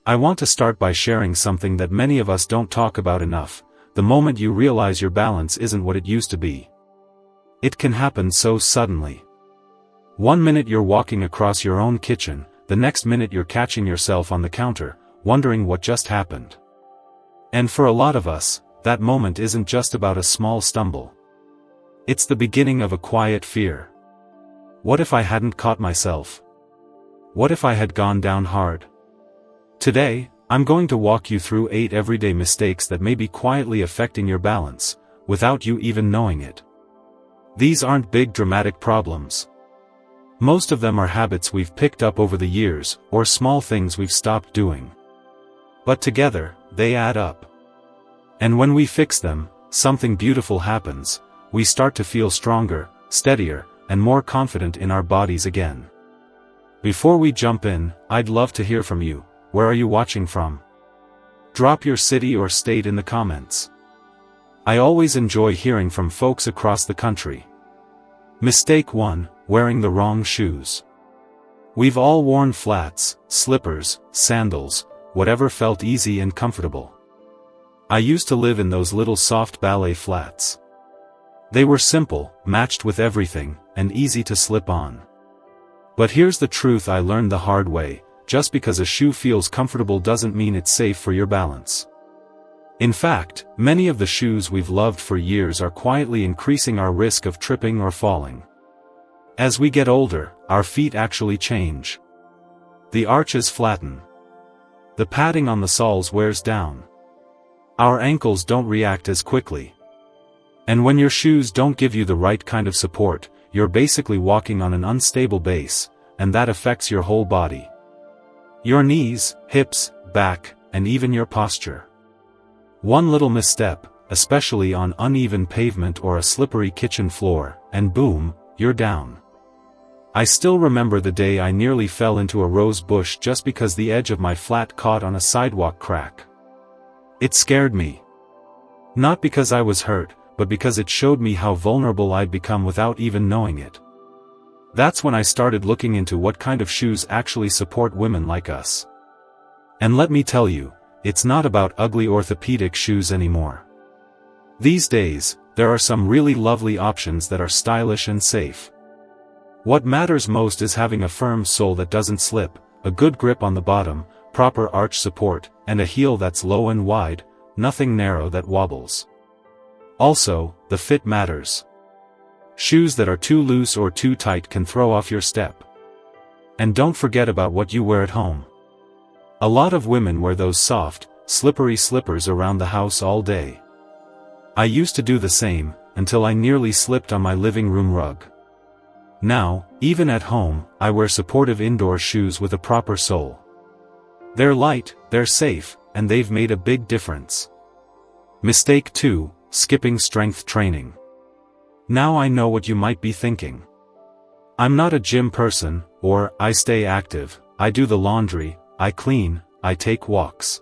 I want to start by sharing something that many of us don't talk about enough: the moment you realize your balance isn't what it used to be. It can happen so suddenly. One minute you're walking across your own kitchen, the next minute you're catching yourself on the counter, wondering what just happened. And for a lot of us, that moment isn't just about a small stumble. It's the beginning of a quiet fear. What if I hadn't caught myself? What if I had gone down hard? Today, I'm going to walk you through 8 everyday mistakes that may be quietly affecting your balance, without you even knowing it. These aren't big dramatic problems. Most of them are habits we've picked up over the years, or small things we've stopped doing. But together, they add up. And when we fix them, something beautiful happens. We start to feel stronger, steadier, and more confident in our bodies again. Before we jump in, I'd love to hear from you. Where are you watching from? Drop your city or state in the comments. I always enjoy hearing from folks across the country. Mistake 1: wearing the wrong shoes. We've all worn flats, slippers, sandals, whatever felt easy and comfortable. I used to live in those little soft ballet flats. They were simple, matched with everything, and easy to slip on. But here's the truth I learned the hard way: just because a shoe feels comfortable doesn't mean it's safe for your balance. In fact, many of the shoes we've loved for years are quietly increasing our risk of tripping or falling. As we get older, our feet actually change. The arches flatten. The padding on the soles wears down. Our ankles don't react as quickly. And when your shoes don't give you the right kind of support, you're basically walking on an unstable base, and that affects your whole body. Your knees, hips, back, and even your posture. One little misstep, especially on uneven pavement or a slippery kitchen floor, and boom, you're down. I still remember the day I nearly fell into a rose bush just because the edge of my flat caught on a sidewalk crack. It scared me. Not because I was hurt, but because it showed me how vulnerable I'd become without even knowing it. That's when I started looking into what kind of shoes actually support women like us. And let me tell you, it's not about ugly orthopedic shoes anymore. These days, there are some really lovely options that are stylish and safe. What matters most is having a firm sole that doesn't slip, a good grip on the bottom, proper arch support, and a heel that's low and wide, nothing narrow that wobbles. Also, the fit matters. Shoes that are too loose or too tight can throw off your step. And don't forget about what you wear at home. A lot of women wear those soft, slippery slippers around the house all day. I used to do the same, until I nearly slipped on my living room rug. Now, even at home, I wear supportive indoor shoes with a proper sole. They're light, they're safe, and they've made a big difference. Mistake 2: skipping strength training. Now I know what you might be thinking. I'm not a gym person, or I stay active, I do the laundry, I clean, I take walks.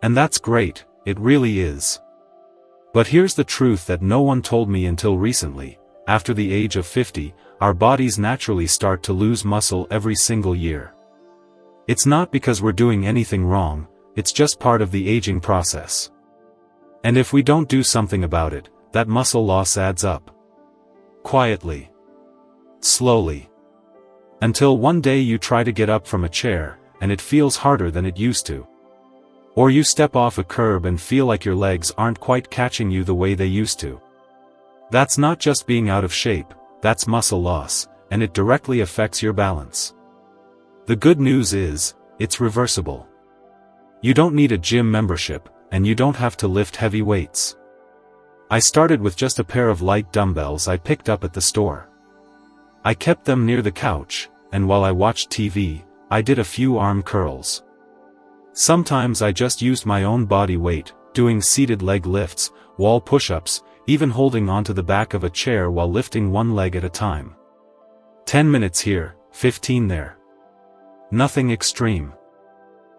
And that's great, it really is. But here's the truth that no one told me until recently: after the age of 50, our bodies naturally start to lose muscle every single year. It's not because we're doing anything wrong, it's just part of the aging process. And if we don't do something about it, that muscle loss adds up. Quietly. Slowly. Until one day you try to get up from a chair, and it feels harder than it used to. Or you step off a curb and feel like your legs aren't quite catching you the way they used to. That's not just being out of shape, that's muscle loss, and it directly affects your balance. The good news is, it's reversible. You don't need a gym membership, and you don't have to lift heavy weights. I started with just a pair of light dumbbells I picked up at the store. I kept them near the couch, and while I watched TV, I did a few arm curls. Sometimes I just used my own body weight, doing seated leg lifts, wall push-ups, even holding onto the back of a chair while lifting one leg at a time. 10 minutes here, 15 there. Nothing extreme.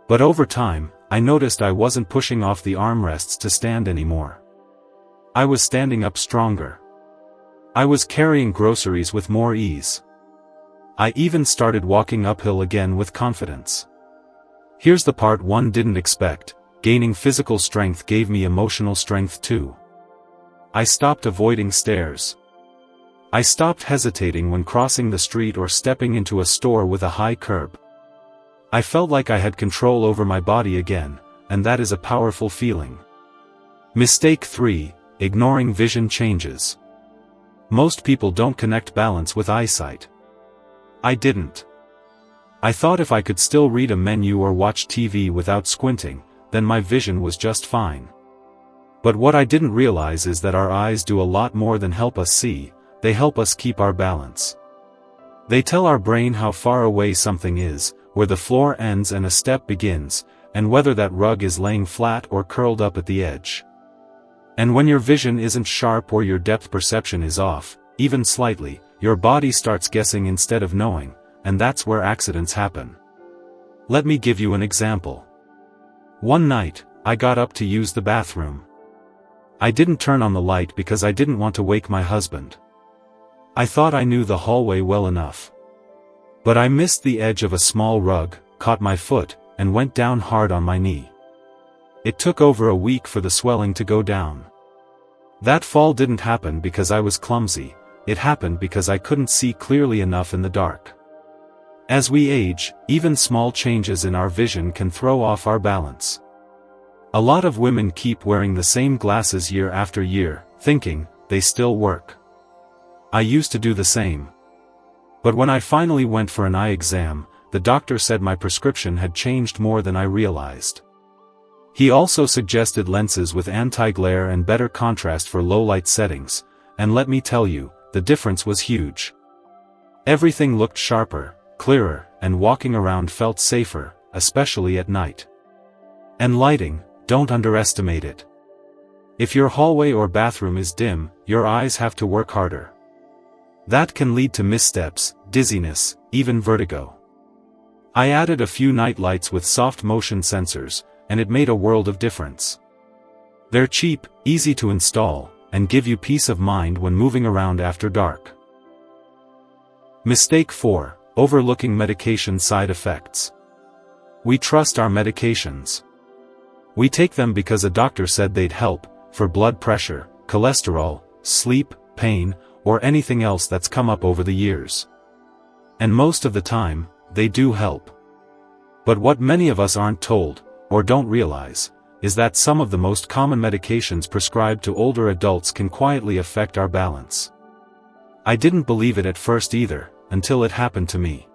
But over time, I noticed I wasn't pushing off the armrests to stand anymore. I was standing up stronger. I was carrying groceries with more ease. I even started walking uphill again with confidence. Here's the part one didn't expect: gaining physical strength gave me emotional strength too. I stopped avoiding stairs. I stopped hesitating when crossing the street or stepping into a store with a high curb. I felt like I had control over my body again, and that is a powerful feeling. Mistake 3: ignoring vision changes. Most people don't connect balance with eyesight. I didn't. I thought if I could still read a menu or watch TV without squinting, then my vision was just fine. But what I didn't realize is that our eyes do a lot more than help us see. They help us keep our balance. They tell our brain how far away something is, where the floor ends and a step begins, and whether that rug is laying flat or curled up at the edge. And when your vision isn't sharp or your depth perception is off, even slightly, your body starts guessing instead of knowing, and that's where accidents happen. Let me give you an example. One night, I got up to use the bathroom. I didn't turn on the light because I didn't want to wake my husband. I thought I knew the hallway well enough. But I missed the edge of a small rug, caught my foot, and went down hard on my knee. It took over a week for the swelling to go down. That fall didn't happen because I was clumsy, it happened because I couldn't see clearly enough in the dark. As we age, even small changes in our vision can throw off our balance. A lot of women keep wearing the same glasses year after year, thinking they still work. I used to do the same. But when I finally went for an eye exam, the doctor said my prescription had changed more than I realized. He also suggested lenses with anti-glare and better contrast for low-light settings, and let me tell you, the difference was huge. Everything looked sharper, clearer, and walking around felt safer, especially at night. And lighting, don't underestimate it. If your hallway or bathroom is dim, your eyes have to work harder. That can lead to missteps, dizziness, even vertigo. I added a few night lights with soft motion sensors, and it made a world of difference. They're cheap, easy to install, and give you peace of mind when moving around after dark. Mistake 4: overlooking medication side effects. We trust our medications. We take them because a doctor said they'd help, for blood pressure, cholesterol, sleep, pain, or anything else that's come up over the years. And most of the time, they do help. But what many of us aren't told, or don't realize, is that some of the most common medications prescribed to older adults can quietly affect our balance. I didn't believe it at first either, until it happened to me.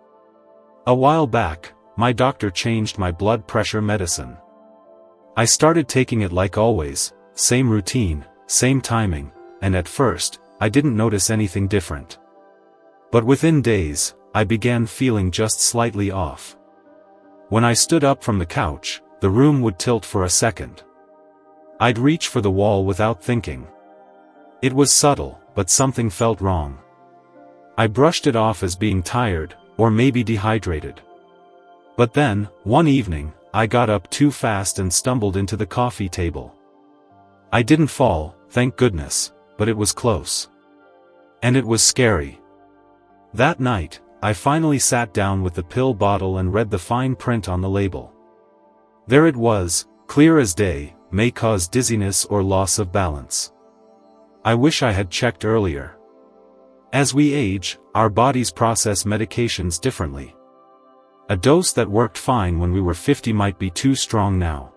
A while back, my doctor changed my blood pressure medicine. I started taking it like always, same routine, same timing, and at first, I didn't notice anything different. But within days, I began feeling just slightly off. When I stood up from the couch, the room would tilt for a second. I'd reach for the wall without thinking. It was subtle, but something felt wrong. I brushed it off as being tired, or maybe dehydrated. But then, one evening, I got up too fast and stumbled into the coffee table. I didn't fall, thank goodness, but it was close. And it was scary. That night, I finally sat down with the pill bottle and read the fine print on the label. There it was, clear as day, may cause dizziness or loss of balance. I wish I had checked earlier. As we age, our bodies process medications differently. A dose that worked fine when we were 50 might be too strong now.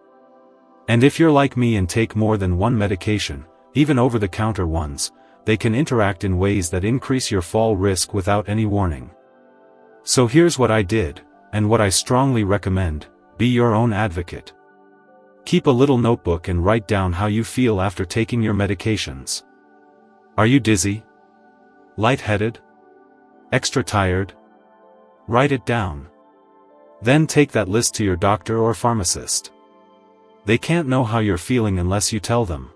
And if you're like me and take more than one medication, even over-the-counter ones, they can interact in ways that increase your fall risk without any warning. So here's what I did, and what I strongly recommend: be your own advocate. Keep a little notebook and write down how you feel after taking your medications. Are you dizzy? Lightheaded? Extra tired? Write it down. Then take that list to your doctor or pharmacist. They can't know how you're feeling unless you tell them.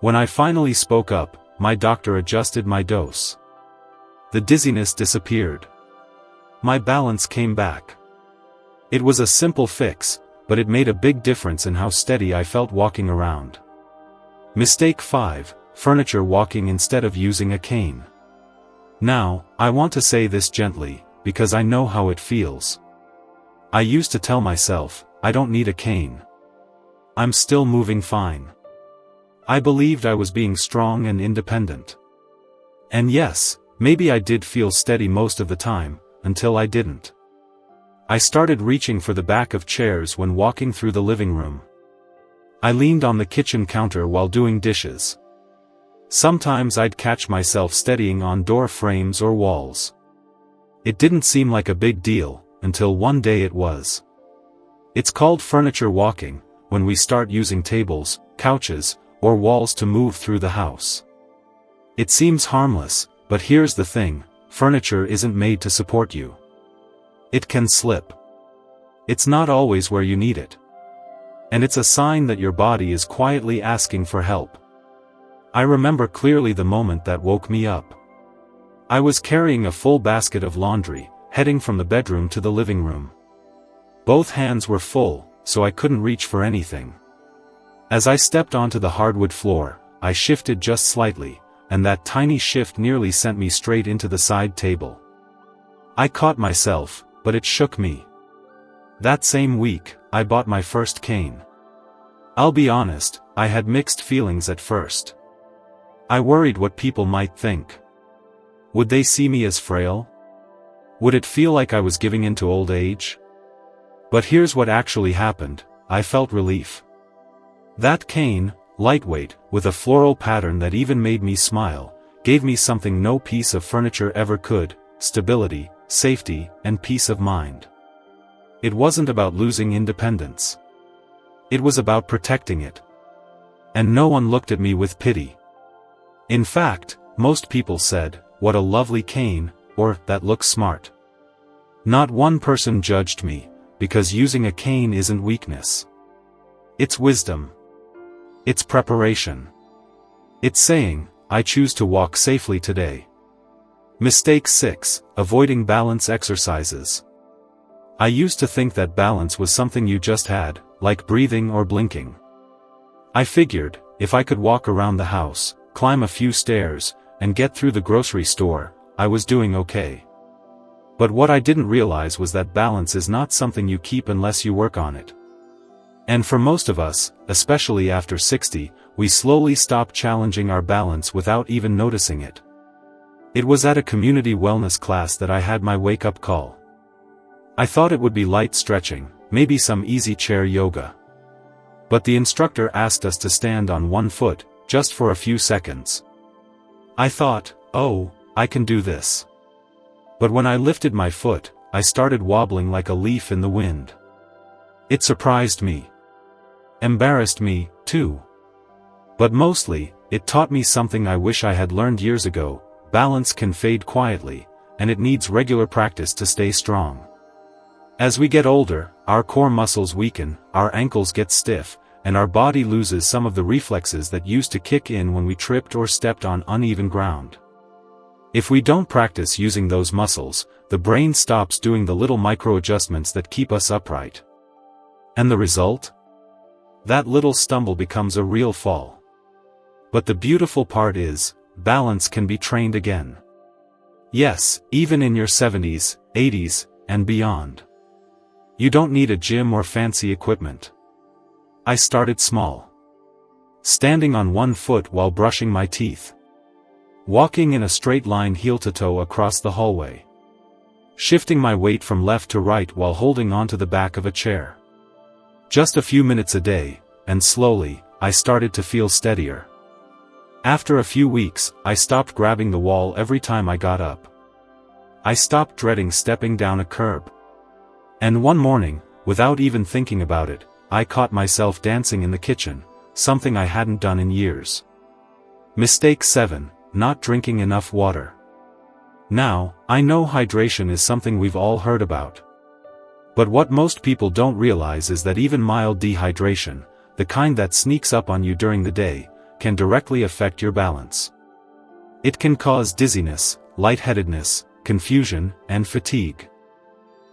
When I finally spoke up, my doctor adjusted my dose. The dizziness disappeared. My balance came back. It was a simple fix, but it made a big difference in how steady I felt walking around. Mistake 5: furniture walking instead of using a cane. Now, I want to say this gently, because I know how it feels. I used to tell myself, I don't need a cane. I'm still moving fine. I believed I was being strong and independent. And yes, maybe I did feel steady most of the time, until I didn't. I started reaching for the back of chairs when walking through the living room. I leaned on the kitchen counter while doing dishes. Sometimes I'd catch myself steadying on door frames or walls. It didn't seem like a big deal, until one day it was. It's called furniture walking, when we start using tables, couches, or walls to move through the house. It seems harmless, but here's the thing, furniture isn't made to support you. It can slip. It's not always where you need it. And it's a sign that your body is quietly asking for help. I remember clearly the moment that woke me up. I was carrying a full basket of laundry, heading from the bedroom to the living room. Both hands were full, so I couldn't reach for anything. As I stepped onto the hardwood floor, I shifted just slightly, and that tiny shift nearly sent me straight into the side table. I caught myself, but it shook me. That same week, I bought my first cane. I'll be honest, I had mixed feelings at first. I worried what people might think. Would they see me as frail? Would it feel like I was giving in to old age? But here's what actually happened, I felt relief. That cane, lightweight, with a floral pattern that even made me smile, gave me something no piece of furniture ever could: stability, safety, and peace of mind. It wasn't about losing independence. It was about protecting it. And no one looked at me with pity. In fact, most people said, "What a lovely cane," or "That looks smart." Not one person judged me, because using a cane isn't weakness. It's wisdom. It's preparation. It's saying, I choose to walk safely today. Mistake 6, avoiding balance exercises. I used to think that balance was something you just had, like breathing or blinking. I figured, if I could walk around the house, climb a few stairs, and get through the grocery store, I was doing okay. But what I didn't realize was that balance is not something you keep unless you work on it. And for most of us, especially after 60, we slowly stop challenging our balance without even noticing it. It was at a community wellness class that I had my wake-up call. I thought it would be light stretching, maybe some easy chair yoga. But the instructor asked us to stand on one foot, just for a few seconds. I thought, oh, I can do this. But when I lifted my foot, I started wobbling like a leaf in the wind. It surprised me. Embarrassed me, too. But mostly, it taught me something I wish I had learned years ago: balance can fade quietly, and it needs regular practice to stay strong. As we get older, our core muscles weaken, our ankles get stiff, and our body loses some of the reflexes that used to kick in when we tripped or stepped on uneven ground. If we don't practice using those muscles, the brain stops doing the little micro-adjustments that keep us upright. And the result? That little stumble becomes a real fall. But the beautiful part is, balance can be trained again. Yes, even in your 70s, 80s, and beyond. You don't need a gym or fancy equipment. I started small. Standing on one foot while brushing my teeth. Walking in a straight line heel to toe across the hallway. Shifting my weight from left to right while holding onto the back of a chair. Just a few minutes a day, and slowly, I started to feel steadier. After a few weeks, I stopped grabbing the wall every time I got up. I stopped dreading stepping down a curb. And one morning, without even thinking about it, I caught myself dancing in the kitchen, something I hadn't done in years. Mistake 7, not drinking enough water. Now, I know hydration is something we've all heard about. But what most people don't realize is that even mild dehydration, the kind that sneaks up on you during the day, can directly affect your balance. It can cause dizziness, lightheadedness, confusion, and fatigue.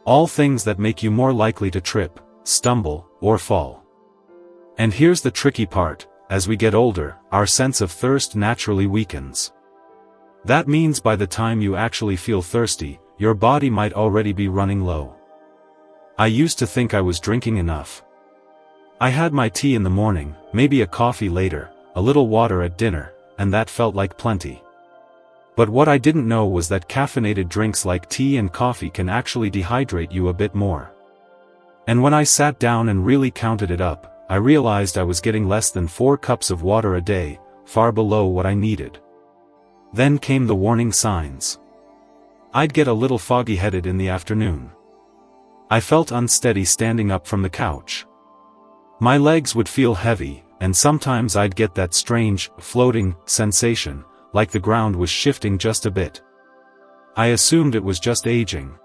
All things that make you more likely to trip, stumble, or fall. And here's the tricky part: as we get older, our sense of thirst naturally weakens. That means by the time you actually feel thirsty, your body might already be running low. I used to think I was drinking enough. I had my tea in the morning, maybe a coffee later, a little water at dinner, and that felt like plenty. But what I didn't know was that caffeinated drinks like tea and coffee can actually dehydrate you a bit more. And when I sat down and really counted it up, I realized I was getting less than 4 cups of water a day, far below what I needed. Then came the warning signs. I'd get a little foggy-headed in the afternoon. I felt unsteady standing up from the couch. My legs would feel heavy, and sometimes I'd get that strange, floating sensation, like the ground was shifting just a bit. I assumed it was just aging.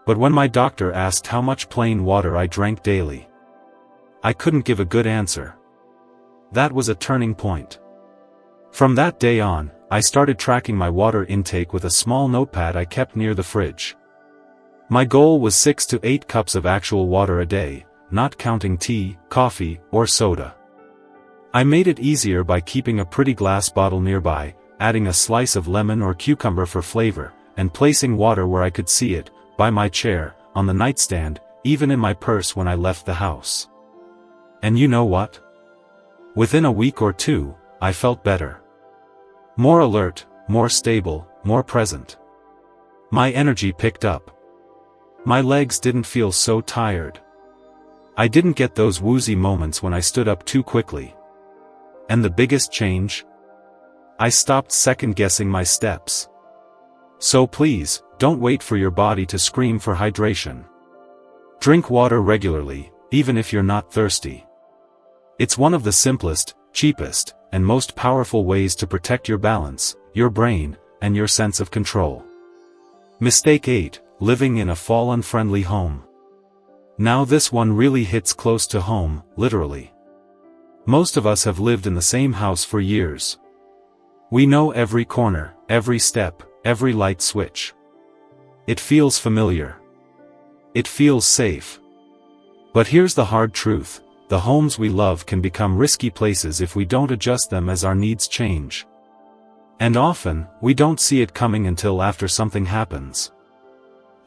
But when my doctor asked how much plain water I drank daily, I couldn't give a good answer. That was a turning point. From that day on, I started tracking my water intake with a small notepad I kept near the fridge. My goal was 6 to 8 cups of actual water a day, not counting tea, coffee, or soda. I made it easier by keeping a pretty glass bottle nearby, adding a slice of lemon or cucumber for flavor, and placing water where I could see it, by my chair, on the nightstand, even in my purse when I left the house. And you know what? Within a week or two, I felt better. More alert, more stable, more present. My energy picked up. My legs didn't feel so tired. I didn't get those woozy moments when I stood up too quickly. And the biggest change? I stopped second-guessing my steps. So please, don't wait for your body to scream for hydration. Drink water regularly, even if you're not thirsty. It's one of the simplest, cheapest, and most powerful ways to protect your balance, your brain, and your sense of control. Mistake 8, living in a fall-unfriendly home. Now this one really hits close to home, literally. Most of us have lived in the same house for years. We know every corner, every step, every light switch. It feels familiar. It feels safe. But here's the hard truth. The homes we love can become risky places if we don't adjust them as our needs change. And often, we don't see it coming until after something happens.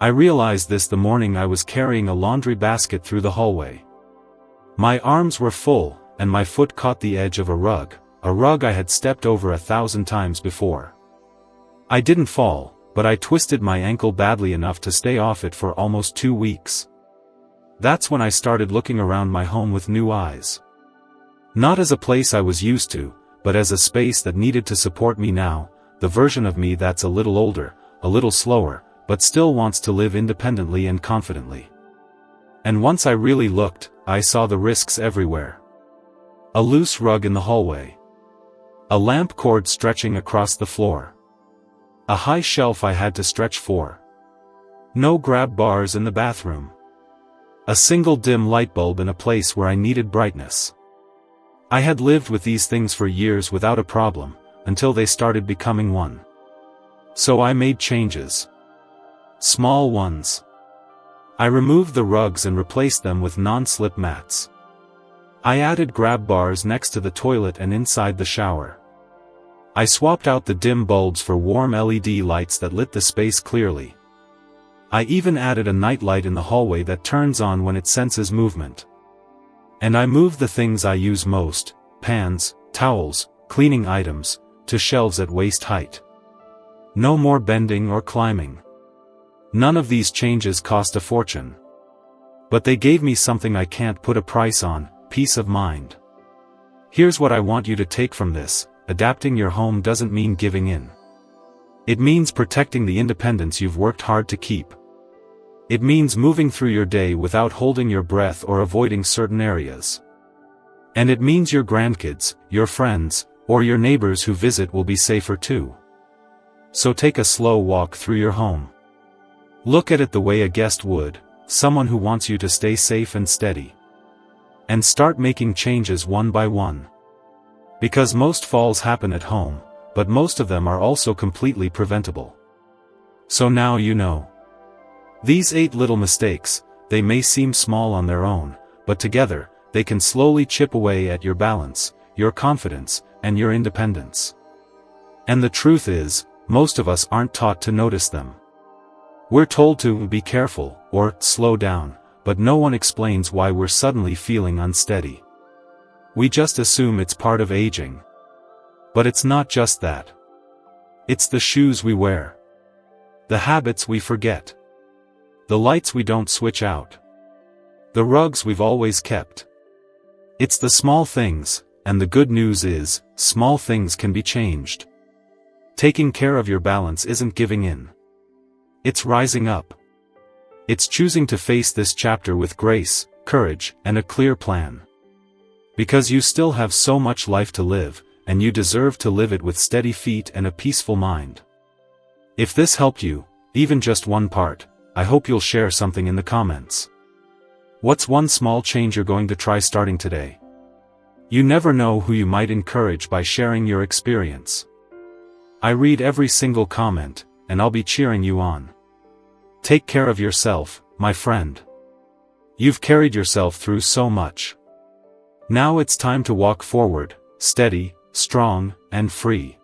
I realized this the morning I was carrying a laundry basket through the hallway. My arms were full, and my foot caught the edge of a rug I had stepped over 1,000 times before. I didn't fall, but I twisted my ankle badly enough to stay off it for almost 2 weeks. That's when I started looking around my home with new eyes. Not as a place I was used to, but as a space that needed to support me now, the version of me that's a little older, a little slower, but still wants to live independently and confidently. And once I really looked, I saw the risks everywhere. A loose rug in the hallway. A lamp cord stretching across the floor. A high shelf I had to stretch for. No grab bars in the bathroom. A single dim light bulb in a place where I needed brightness. I had lived with these things for years without a problem, until they started becoming one. So I made changes. Small ones. I removed the rugs and replaced them with non-slip mats. I added grab bars next to the toilet and inside the shower. I swapped out the dim bulbs for warm LED lights that lit the space clearly. I even added a night light in the hallway that turns on when it senses movement. And I moved the things I use most, pans, towels, cleaning items, to shelves at waist height. No more bending or climbing. None of these changes cost a fortune. But they gave me something I can't put a price on, peace of mind. Here's what I want you to take from this: adapting your home doesn't mean giving in. It means protecting the independence you've worked hard to keep. It means moving through your day without holding your breath or avoiding certain areas. And it means your grandkids, your friends, or your neighbors who visit will be safer too. So take a slow walk through your home. Look at it the way a guest would, someone who wants you to stay safe and steady. And start making changes one by one. Because most falls happen at home, but most of them are also completely preventable. So now you know. These 8 little mistakes, they may seem small on their own, but together, they can slowly chip away at your balance, your confidence, and your independence. And the truth is, most of us aren't taught to notice them. We're told to be careful, or slow down, but no one explains why we're suddenly feeling unsteady. We just assume it's part of aging. But it's not just that. It's the shoes we wear. The habits we forget. The lights we don't switch out. The rugs we've always kept. It's the small things, and the good news is, small things can be changed. Taking care of your balance isn't giving in. It's rising up. It's choosing to face this chapter with grace, courage, and a clear plan. Because you still have so much life to live, and you deserve to live it with steady feet and a peaceful mind. If this helped you, even just one part, I hope you'll share something in the comments. What's one small change you're going to try starting today? You never know who you might encourage by sharing your experience. I read every single comment, and I'll be cheering you on. Take care of yourself, my friend. You've carried yourself through so much. Now it's time to walk forward, steady, strong, and free.